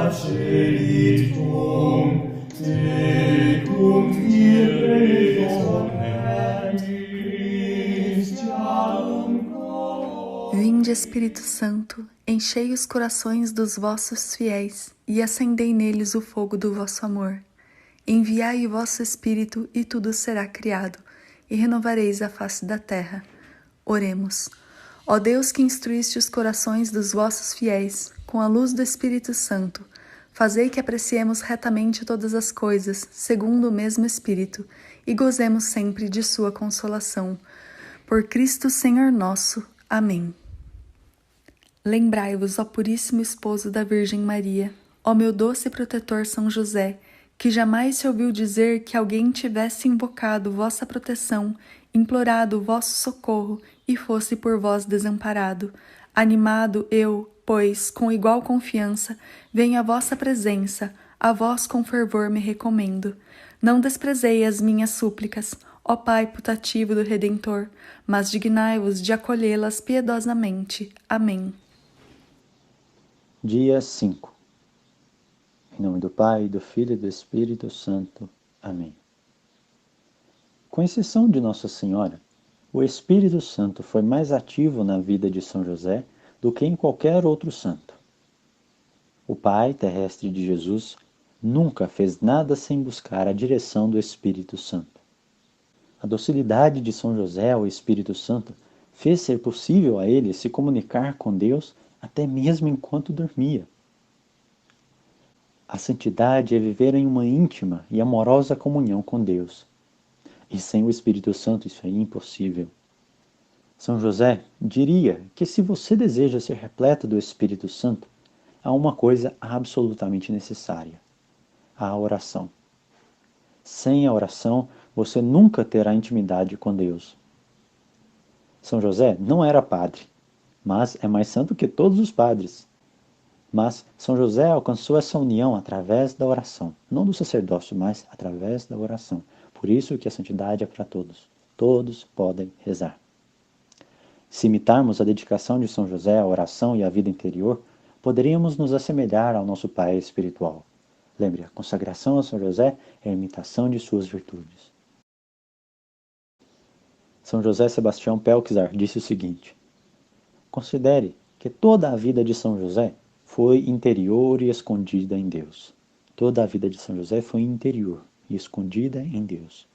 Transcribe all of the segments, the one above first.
faceritum tecum irresione Christianum cor. Vinde, Espírito Santo, enchei os corações dos vossos fiéis e acendei neles o fogo do vosso amor. Enviai o vosso Espírito e tudo será criado, e renovareis a face da terra. Oremos. Ó Deus, que instruíste os corações dos vossos fiéis com a luz do Espírito Santo, fazei que apreciemos retamente todas as coisas, segundo o mesmo Espírito, e gozemos sempre de sua consolação. Por Cristo Senhor nosso. Amém. Lembrai-vos, ó Puríssimo Esposo da Virgem Maria, ó meu doce protetor São José, que jamais se ouviu dizer que alguém tivesse invocado vossa proteção, implorado vosso socorro e fosse por vós desamparado. Animado eu, pois, com igual confiança, venho à vossa presença, a vós com fervor me recomendo. Não desprezei as minhas súplicas, ó Pai putativo do Redentor, mas dignai-vos de acolhê-las piedosamente. Amém. Dia 5. Em nome do Pai, do Filho e do Espírito Santo. Amém. Com exceção de Nossa Senhora, o Espírito Santo foi mais ativo na vida de São José do que em qualquer outro santo. O Pai terrestre de Jesus nunca fez nada sem buscar a direção do Espírito Santo. A docilidade de São José ao Espírito Santo fez ser possível a ele se comunicar com Deus até mesmo enquanto dormia. A santidade é viver em uma íntima e amorosa comunhão com Deus. E sem o Espírito Santo isso é impossível. São José diria que se você deseja ser repleto do Espírito Santo, há uma coisa absolutamente necessária: a oração. Sem a oração, você nunca terá intimidade com Deus. São José não era padre, mas é mais santo que todos os padres. Mas São José alcançou essa união através da oração, não do sacerdócio, mas através da oração. Por isso que a santidade é para todos. Todos podem rezar. Se imitarmos a dedicação de São José à oração e à vida interior, poderíamos nos assemelhar ao nosso Pai espiritual. Lembre, a consagração a São José é a imitação de suas virtudes. São José Sebastião Pelczar disse o seguinte: considere que toda a vida de São José foi interior e escondida em Deus. Toda a vida de São José foi interior e escondida em Deus.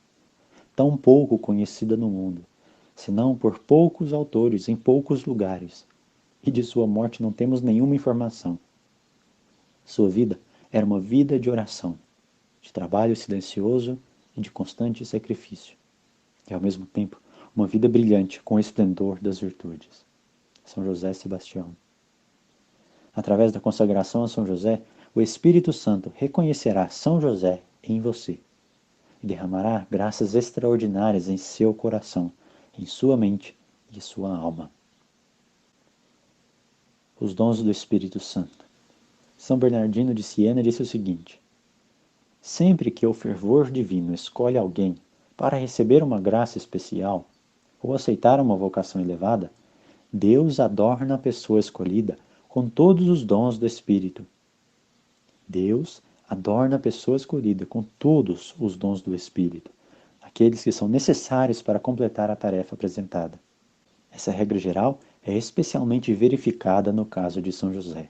Tão pouco conhecida no mundo, senão por poucos autores em poucos lugares, e de sua morte não temos nenhuma informação. Sua vida era uma vida de oração, de trabalho silencioso e de constante sacrifício, e ao mesmo tempo uma vida brilhante com o esplendor das virtudes. São José Sebastião. Através da consagração a São José, o Espírito Santo reconhecerá São José em você e derramará graças extraordinárias em seu coração, em sua mente e sua alma. Os dons do Espírito Santo. São Bernardino de Siena disse o seguinte: sempre que o fervor divino escolhe alguém para receber uma graça especial ou aceitar uma vocação elevada, Deus adorna a pessoa escolhida com todos os dons do Espírito. Deus adorna a pessoa escolhida com todos os dons do Espírito, aqueles que são necessários para completar a tarefa apresentada. Essa regra geral é especialmente verificada no caso de São José.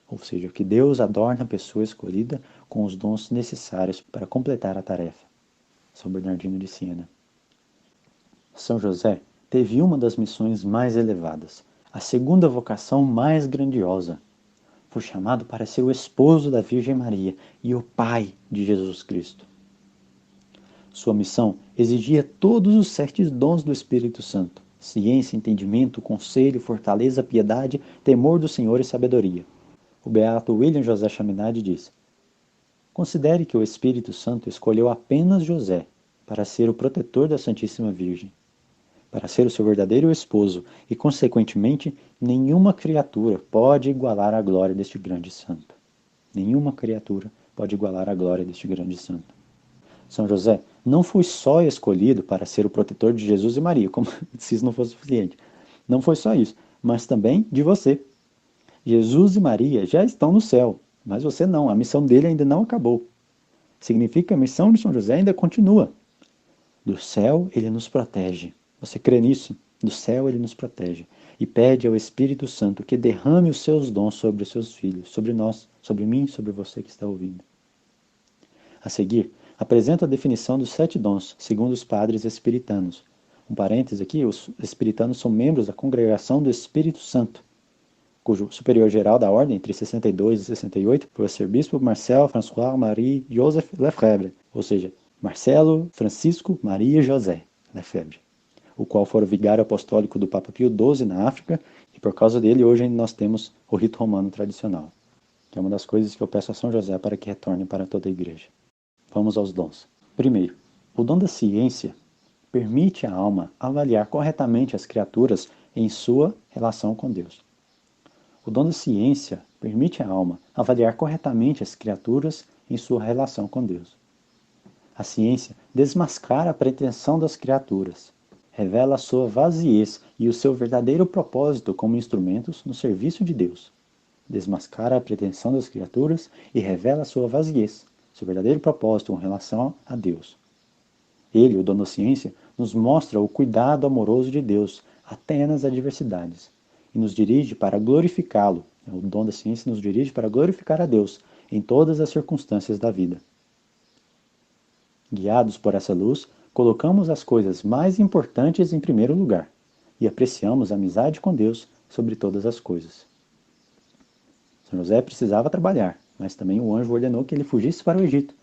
Ou seja, que Deus adorna a pessoa escolhida com os dons necessários para completar a tarefa. São Bernardino de Siena. São José teve uma das missões mais elevadas, a segunda vocação mais grandiosa. Foi chamado para ser o esposo da Virgem Maria e o pai de Jesus Cristo. Sua missão exigia todos os 7 dons do Espírito Santo: ciência, entendimento, conselho, fortaleza, piedade, temor do Senhor e sabedoria. O beato William José Chaminade diz: considere que o Espírito Santo escolheu apenas José para ser o protetor da Santíssima Virgem, para ser o seu verdadeiro esposo, e, consequentemente, nenhuma criatura pode igualar a glória deste grande santo. Nenhuma criatura pode igualar a glória deste grande santo. São José não foi só escolhido para ser o protetor de Jesus e Maria, como se isso não fosse suficiente. Não foi só isso, mas também de você. Jesus e Maria já estão no céu, Mas você não, a missão dele ainda não acabou. Significa que a missão de São José ainda continua. Do céu ele nos protege. Você crê nisso? Do céu ele nos protege. E pede ao Espírito Santo que derrame os seus dons sobre os seus filhos, sobre nós, sobre mim, sobre você que está ouvindo. A seguir, apresento a definição dos 7 dons, segundo os padres espiritanos. Um parêntese aqui, os espiritanos são membros da Congregação do Espírito Santo, cujo superior geral da ordem, entre 62 e 68, foi o arcebispo Marcel François-Marie Joseph Lefebvre, ou seja, Marcelo Francisco Maria José Lefebvre, o qual foi o vigário apostólico do Papa Pio XII na África, e por causa dele hoje nós temos o rito romano tradicional, que é uma das coisas que eu peço a São José para que retorne para toda a igreja. Vamos aos dons. Primeiro, o dom da ciência permite à alma avaliar corretamente as criaturas em sua relação com Deus. O dom da ciência permite à alma avaliar corretamente as criaturas em sua relação com Deus. A ciência desmascara a pretensão das criaturas, revela a sua vaziez e o seu verdadeiro propósito como instrumentos no serviço de Deus. Desmascara a pretensão das criaturas e revela a sua vaziez, seu verdadeiro propósito com relação a Deus. Ele, o dom da ciência, nos mostra o cuidado amoroso de Deus até nas adversidades e nos dirige para glorificá-lo. O dom da ciência nos dirige para glorificar a Deus em todas as circunstâncias da vida. Guiados por essa luz, colocamos as coisas mais importantes em primeiro lugar e apreciamos a amizade com Deus sobre todas as coisas. São José precisava trabalhar, mas também o anjo ordenou que ele fugisse para o Egito.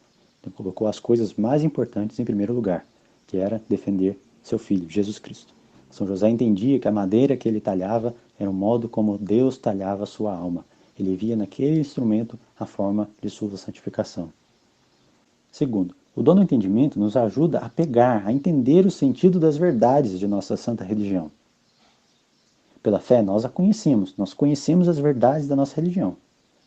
Então colocou as coisas mais importantes em primeiro lugar, que era defender seu filho, Jesus Cristo. São José entendia que a madeira que ele talhava era o modo como Deus talhava a sua alma. Ele via naquele instrumento a forma de sua santificação. Segundo, o dom do entendimento nos ajuda a pegar, a entender o sentido das verdades de nossa santa religião. Pela fé, nós conhecemos as verdades da nossa religião,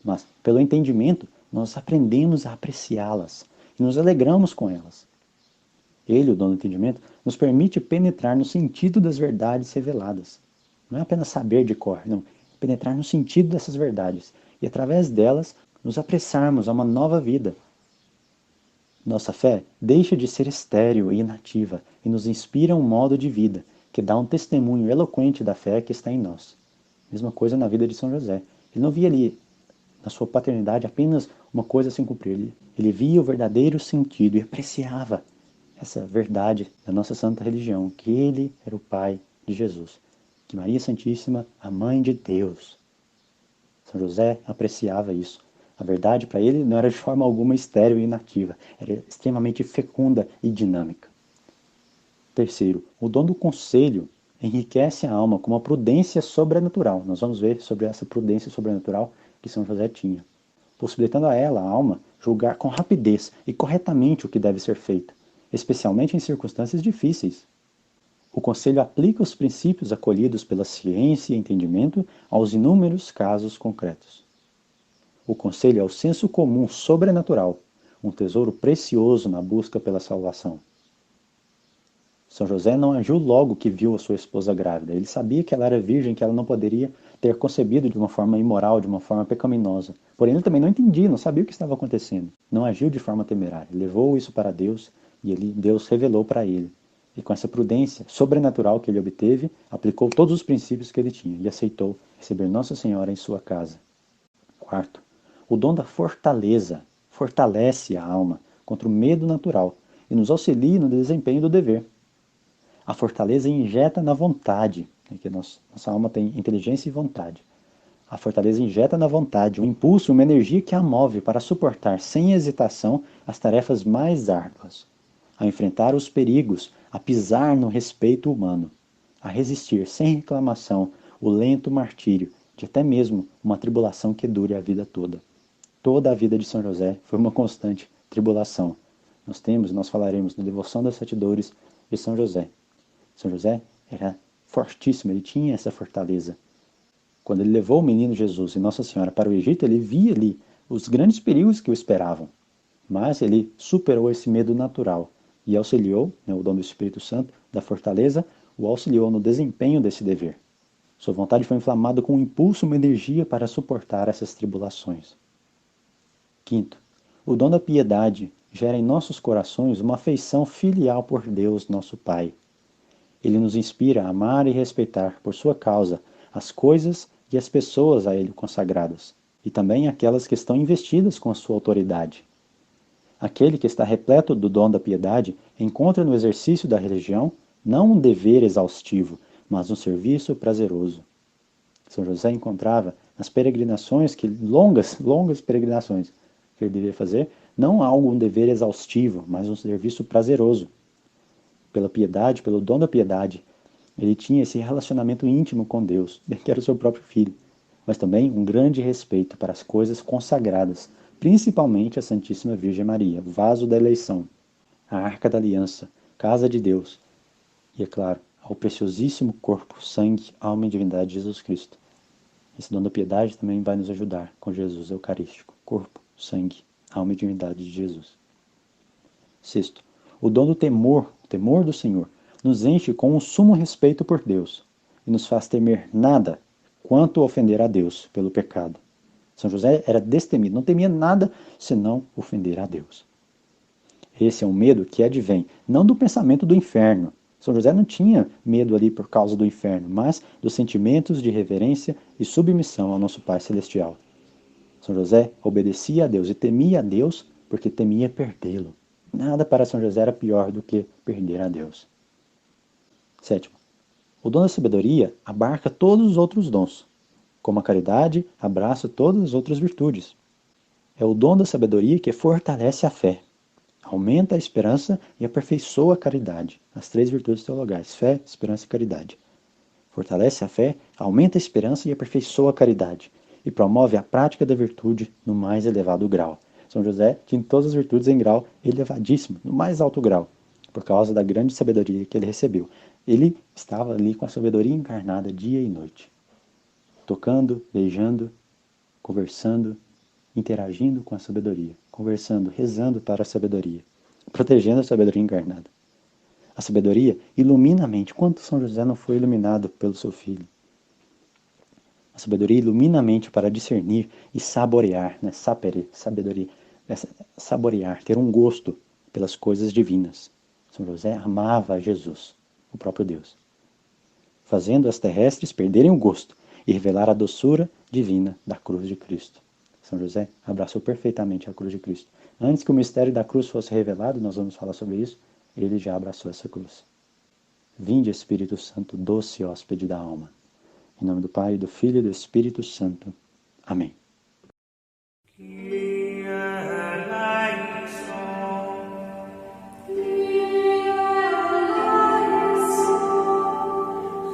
mas pelo entendimento, nós aprendemos a apreciá-las e nos alegramos com elas. Ele, o dom do entendimento, nos permite penetrar no sentido das verdades reveladas. Não é apenas saber de cor, não. É penetrar no sentido dessas verdades e, através delas, nos apressarmos a uma nova vida. Nossa fé deixa de ser estéril e inativa e nos inspira um modo de vida que dá um testemunho eloquente da fé que está em nós. Mesma coisa na vida de São José. Ele não via ali, na sua paternidade, apenas uma coisa a se cumprir. Ele via o verdadeiro sentido e apreciava essa verdade da nossa santa religião, que ele era o Pai de Jesus, que Maria Santíssima, a Mãe de Deus. São José apreciava isso. A verdade para ele não era de forma alguma estéril e inativa, era extremamente fecunda e dinâmica. Terceiro, o dom do conselho enriquece a alma com uma prudência sobrenatural. Nós vamos ver sobre essa prudência sobrenatural que São José tinha, possibilitando a ela, a alma, julgar com rapidez e corretamente o que deve ser feito, especialmente em circunstâncias difíceis. O conselho aplica os princípios acolhidos pela ciência e entendimento aos inúmeros casos concretos. O conselho é o senso comum sobrenatural, um tesouro precioso na busca pela salvação. São José não agiu logo que viu a sua esposa grávida. Ele sabia que ela era virgem, que ela não poderia ter concebido de uma forma imoral, de uma forma pecaminosa. Porém, ele também não entendia, não sabia o que estava acontecendo. Não agiu de forma temerária. Levou isso para Deus e Deus revelou para ele. E com essa prudência sobrenatural que ele obteve, aplicou todos os princípios que ele tinha e aceitou receber Nossa Senhora em sua casa. Quarto, o dom da fortaleza fortalece a alma contra o medo natural e nos auxilia no desempenho do dever. A fortaleza injeta na vontade, que nossa alma tem inteligência e vontade. A fortaleza injeta na vontade um impulso, uma energia que a move para suportar sem hesitação as tarefas mais árduas, a enfrentar os perigos, a pisar no respeito humano, a resistir sem reclamação o lento martírio de até mesmo uma tribulação que dure a vida toda. Toda a vida de São José foi uma constante tribulação. Nós falaremos na Devoção das 7 Dores de São José. São José era fortíssimo, ele tinha essa fortaleza. Quando ele levou o menino Jesus e Nossa Senhora para o Egito, ele via ali os grandes perigos que o esperavam. Mas ele superou esse medo natural e auxiliou, o dom do Espírito Santo, da fortaleza, o auxiliou no desempenho desse dever. Sua vontade foi inflamada com um impulso, uma energia para suportar essas tribulações. Quinto, o dom da piedade gera em nossos corações uma afeição filial por Deus, nosso Pai. Ele nos inspira a amar e respeitar, por sua causa, as coisas e as pessoas a Ele consagradas, e também aquelas que estão investidas com a sua autoridade. Aquele que está repleto do dom da piedade encontra no exercício da religião não um dever exaustivo, mas um serviço prazeroso. São José encontrava nas peregrinações, longas peregrinações que ele devia fazer, não algo, um dever exaustivo, mas um serviço prazeroso. Pela piedade, pelo dom da piedade, ele tinha esse relacionamento íntimo com Deus, que era o seu próprio filho, mas também um grande respeito para as coisas consagradas, principalmente a Santíssima Virgem Maria, vaso da eleição, a Arca da Aliança, casa de Deus, e, é claro, ao preciosíssimo corpo, sangue, alma e divindade de Jesus Cristo. Esse dom da piedade também vai nos ajudar com Jesus Eucarístico, corpo, sangue, alma e divindade de Jesus. Sexto, o dom do temor, o temor do Senhor, nos enche com um sumo respeito por Deus e nos faz temer nada quanto ofender a Deus pelo pecado. São José era destemido, não temia nada senão ofender a Deus. Esse é um medo que advém não do pensamento do inferno. São José não tinha medo ali por causa do inferno, mas dos sentimentos de reverência e submissão ao nosso Pai Celestial. São José obedecia a Deus e temia a Deus porque temia perdê-lo. Nada para São José era pior do que perder a Deus. Sétimo, o dom da sabedoria abarca todos os outros dons. Como a caridade, abraça todas as outras virtudes. É o dom da sabedoria que fortalece a fé, aumenta a esperança e aperfeiçoa a caridade, as três virtudes teologais, fé, esperança e caridade. Fortalece a fé, aumenta a esperança e aperfeiçoa a caridade, e promove a prática da virtude no mais elevado grau. São José tinha todas as virtudes em grau elevadíssimo, no mais alto grau, por causa da grande sabedoria que ele recebeu. Ele estava ali com a sabedoria encarnada dia e noite, tocando, beijando, conversando, interagindo com a sabedoria, conversando, rezando para a sabedoria, protegendo a sabedoria encarnada. A sabedoria ilumina a mente. Quanto São José não foi iluminado pelo seu filho? A sabedoria ilumina a mente para discernir e saborear, né? Sabedoria, saborear, ter um gosto pelas coisas divinas. São José amava Jesus, o próprio Deus, fazendo as terrestres perderem o gosto e revelar a doçura divina da cruz de Cristo. São José abraçou perfeitamente a cruz de Cristo. Antes que o mistério da cruz fosse revelado, nós vamos falar sobre isso, ele já abraçou essa cruz. Vinde, Espírito Santo, doce hóspede da alma. Em nome do Pai, do Filho e do Espírito Santo. Amém.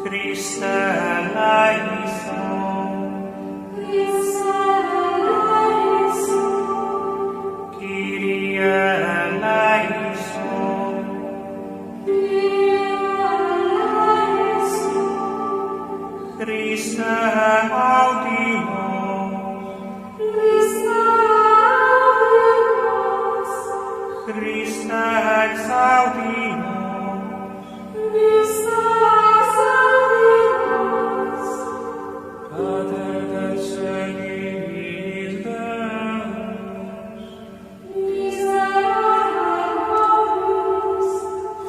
Christe eleison, Kyrie eleison, Christe audimus, Christe exaudimus, Pater et Filii Deus,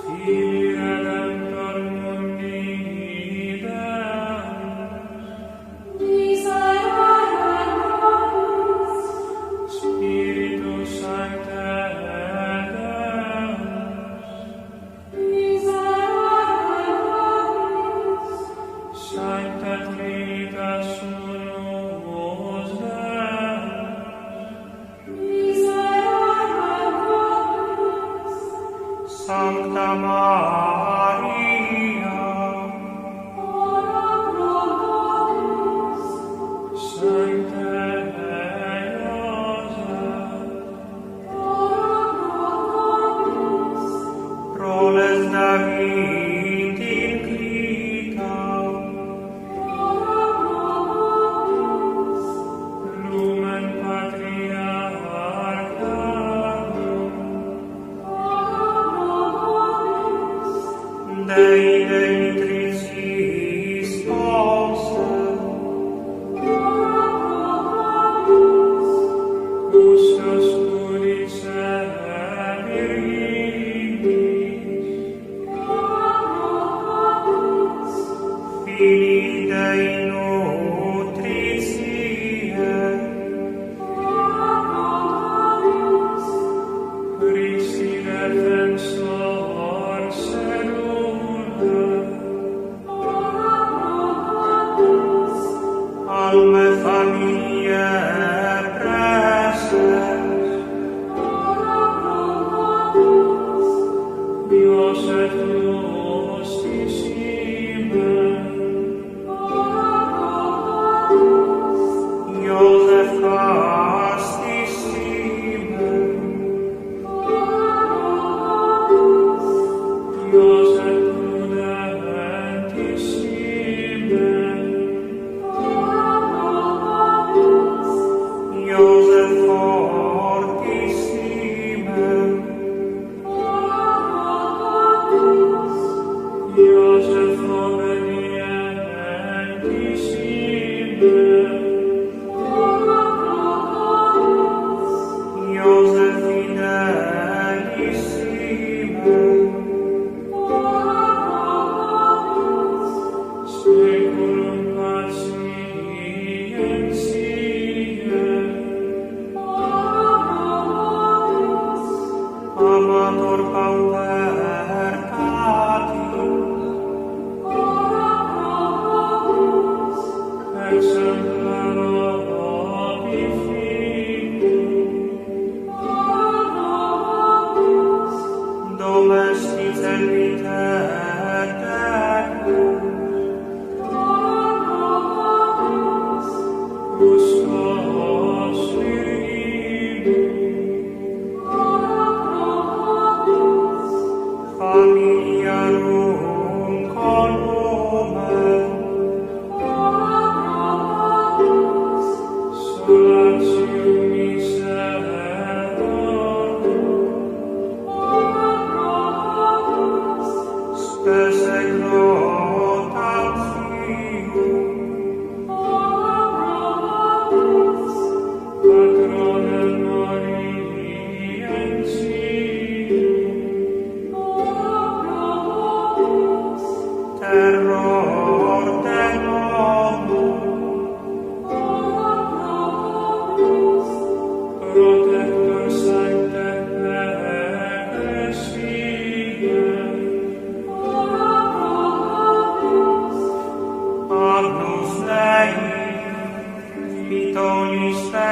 Filii Redemptor mundi Deus, Spiritus Sancte Deus, Sancta Trinitas Unus Deus, Sancta Maria, Sancte Joseph, Proles David inclitam, Lumen Patriarcharum, Dei Deitricis Sponsor, Custos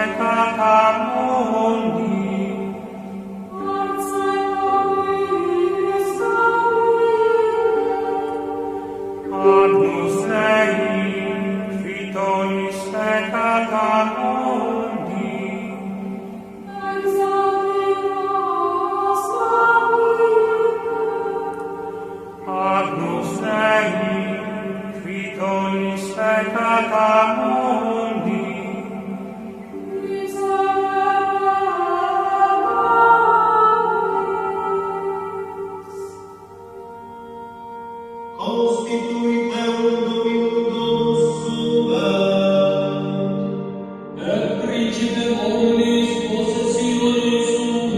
peccata mundi. Agnus Dei, Fitolis peccata mundi. Agnus Dei, Fitolis peccata mundi. Constituiteum Dominum Domus Suum, et principem omnis possessionis suum.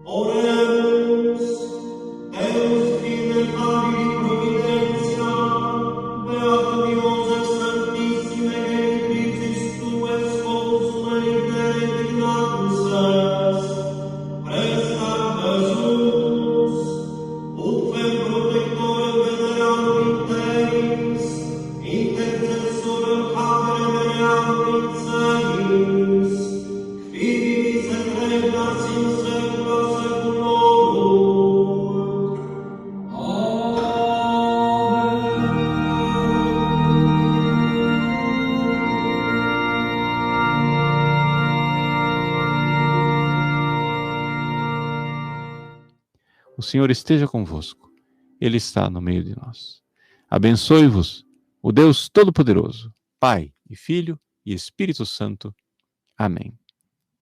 Oremus, Deus fide habili providentia, beatum Iosef sanctissime genitricis tuae sponsum eritere dignatus est, prestat Jesus, ut quem protectorem veneratum interis, intercessorem habere veneatum in celis, qui vivis et regnas in saecula saeculorum. Amen. O Senhor esteja convosco. Ele está no meio de nós. Abençoe-vos o Deus Todo-Poderoso, Pai e Filho e Espírito Santo. Amém.